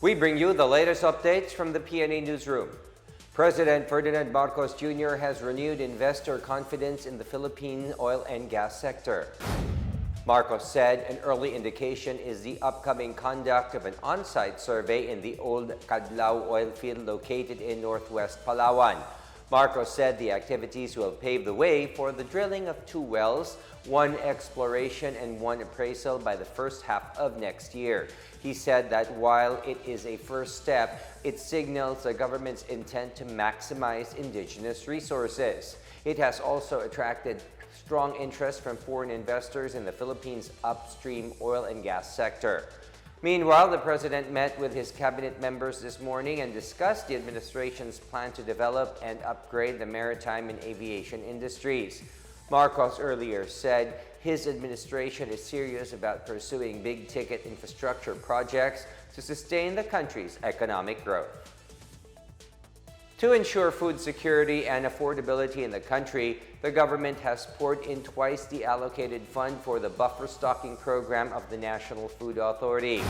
We bring you the latest updates from the Pna Newsroom. President Ferdinand Marcos Jr. has renewed investor confidence in the Philippine oil and gas sector. Marcos said an early indication is the upcoming conduct of an on-site survey in the old Cadlao oil field located in northwest Palawan. Marcos said the activities will pave the way for the drilling of 2 wells, 1 exploration and 1 appraisal by the first half of next year. He said that while it is a first step, it signals the government's intent to maximize indigenous resources. It has also attracted strong interest from foreign investors in the Philippines' upstream oil and gas sector. Meanwhile, the president met with his cabinet members this morning and discussed the administration's plan to develop and upgrade the maritime and aviation industries. Marcos earlier said his administration is serious about pursuing big-ticket infrastructure projects to sustain the country's economic growth. To ensure food security and affordability in the country, the government has poured in twice the allocated fund for the buffer stocking program of the National Food Authority.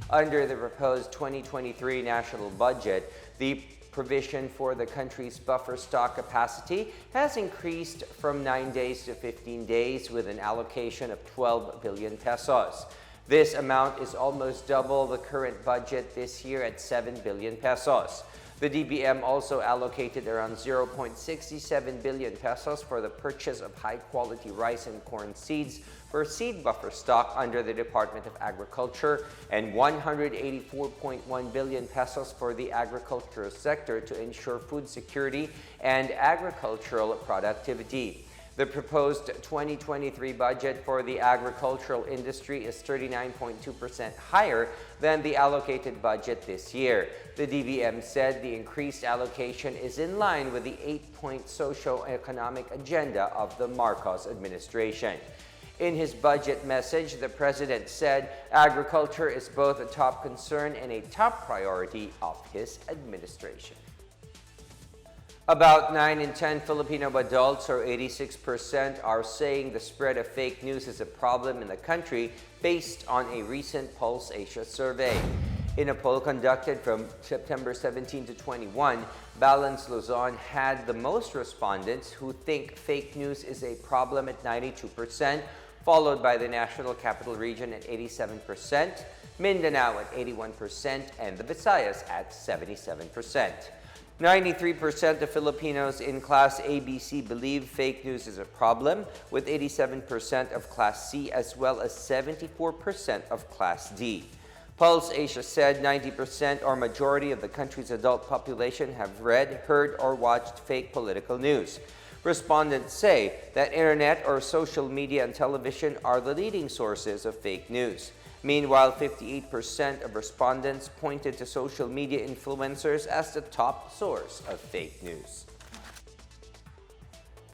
Under the proposed 2023 national budget, the provision for the country's buffer stock capacity has increased from 9 days to 15 days with an allocation of 12 billion pesos. This amount is almost double the current budget this year at 7 billion pesos. The DBM also allocated around 0.67 billion pesos for the purchase of high-quality rice and corn seeds for seed buffer stock under the Department of Agriculture and 184.1 billion pesos for the agricultural sector to ensure food security and agricultural productivity. The proposed 2023 budget for the agricultural industry is 39.2% higher than the allocated budget this year. The DBM said the increased allocation is in line with the 8-point socio-economic agenda of the Marcos administration. In his budget message, the president said agriculture is both a top concern and a top priority of his administration. About 9 in 10 Filipino adults, or 86%, are saying the spread of fake news is a problem in the country based on a recent Pulse Asia survey. In a poll conducted from September 17 to 21, Balance Luzon had the most respondents who think fake news is a problem at 92%, followed by the National Capital Region at 87%, Mindanao at 81%, and the Visayas at 77%. 93% of Filipinos in Class ABC believe fake news is a problem, with 87% of Class C as well as 74% of Class D. Pulse Asia said 90% or majority of the country's adult population have read, heard, or watched fake political news. Respondents say that internet or social media and television are the leading sources of fake news. Meanwhile, 58% of respondents pointed to social media influencers as the top source of fake news.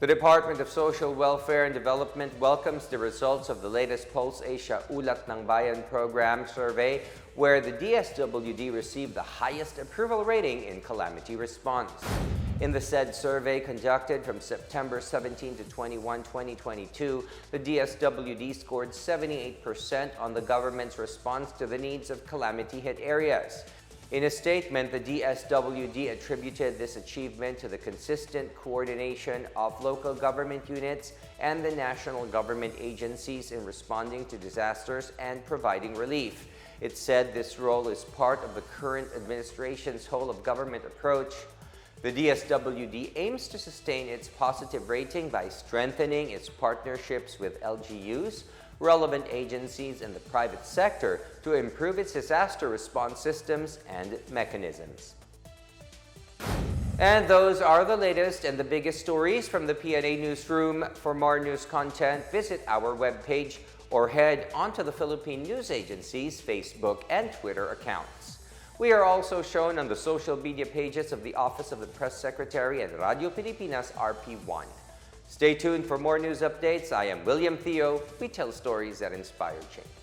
The Department of Social Welfare and Development welcomes the results of the latest Pulse Asia Ulat ng Bayan program survey, where the DSWD received the highest approval rating in calamity response. In the said survey conducted from September 17 to 21, 2022, the DSWD scored 78% on the government's response to the needs of calamity-hit areas. In a statement, the DSWD attributed this achievement to the consistent coordination of local government units and the national government agencies in responding to disasters and providing relief. It said this role is part of the current administration's whole-of-government approach. The DSWD aims to sustain its positive rating by strengthening its partnerships with LGUs, relevant agencies, and the private sector to improve its disaster response systems and mechanisms. And those are the latest and the biggest stories from the Pna Newsroom. For more news content, visit our webpage or head onto the Philippine News Agency's Facebook and Twitter accounts. We are also shown on the social media pages of the Office of the Press Secretary and Radio Pilipinas RP1. Stay tuned for more news updates. I am William Theo. We tell stories that inspire change.